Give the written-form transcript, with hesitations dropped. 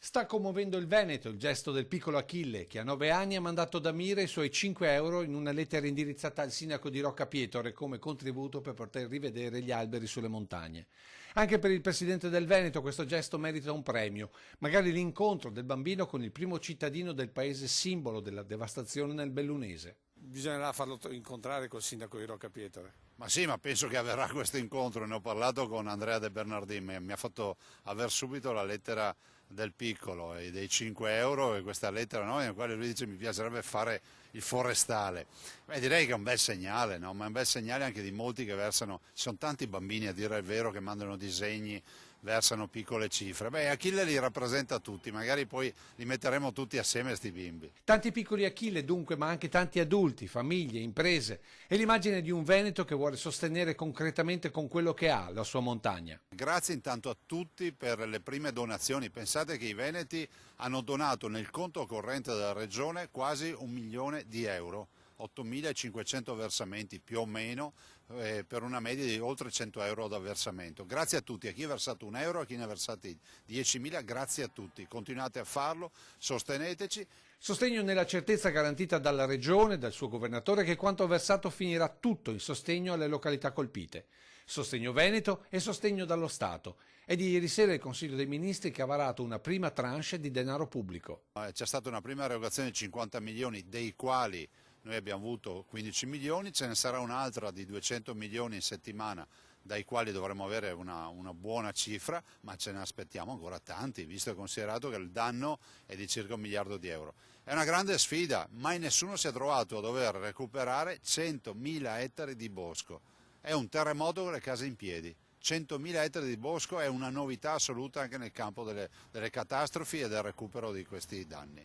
Sta commuovendo il Veneto il gesto del piccolo Achille, che a 9 anni ha mandato da Mira i suoi 5 euro in una lettera indirizzata al sindaco di Roccapietore come contributo per poter rivedere gli alberi sulle montagne. Anche per il presidente del Veneto questo gesto merita un premio, magari l'incontro del bambino con il primo cittadino del paese simbolo della devastazione nel Bellunese. Bisognerà farlo incontrare col sindaco di Roccapietore. Ma sì, ma penso che avverrà questo incontro, ne ho parlato con Andrea De Bernardini, mi ha fatto aver subito la lettera del piccolo e dei 5 euro e questa lettera no, nella quale lui dice mi piacerebbe fare il forestale. Beh, direi che è un bel segnale, no? Ma è un bel segnale anche di molti che versano, ci sono tanti bambini a dire il vero che mandano disegni, versano piccole cifre. Beh, Achille li rappresenta tutti, magari poi li metteremo tutti assieme a sti bimbi. Tanti piccoli Achille dunque, ma anche tanti adulti, famiglie, imprese e l'immagine di un Veneto che vuole sostenere concretamente con quello che ha la sua montagna. Grazie intanto a tutti per le prime donazioni. Pensate che i veneti hanno donato nel conto corrente della regione quasi 1 milione di euro, 8.500 versamenti più o meno, per una media di oltre 100 euro da versamento. Grazie a tutti, a chi ha versato 1 euro, a chi ne ha versati 10.000, grazie a tutti. Continuate a farlo, sosteneteci. Sostegno nella certezza garantita dalla Regione, dal suo governatore, che quanto versato finirà tutto in sostegno alle località colpite. Sostegno Veneto e sostegno dallo Stato. È di ieri sera il Consiglio dei Ministri che ha varato una prima tranche di denaro pubblico. C'è stata una prima erogazione di 50 milioni, dei quali noi abbiamo avuto 15 milioni, ce ne sarà un'altra di 200 milioni in settimana, dai quali dovremo avere una buona cifra, ma ce ne aspettiamo ancora tanti, visto e considerato che il danno è di circa 1 miliardo di euro. È una grande sfida, mai nessuno si è trovato a dover recuperare 100.000 ettari di bosco. È un terremoto con le case in piedi. 100.000 ettari di bosco è una novità assoluta anche nel campo delle catastrofi e del recupero di questi danni.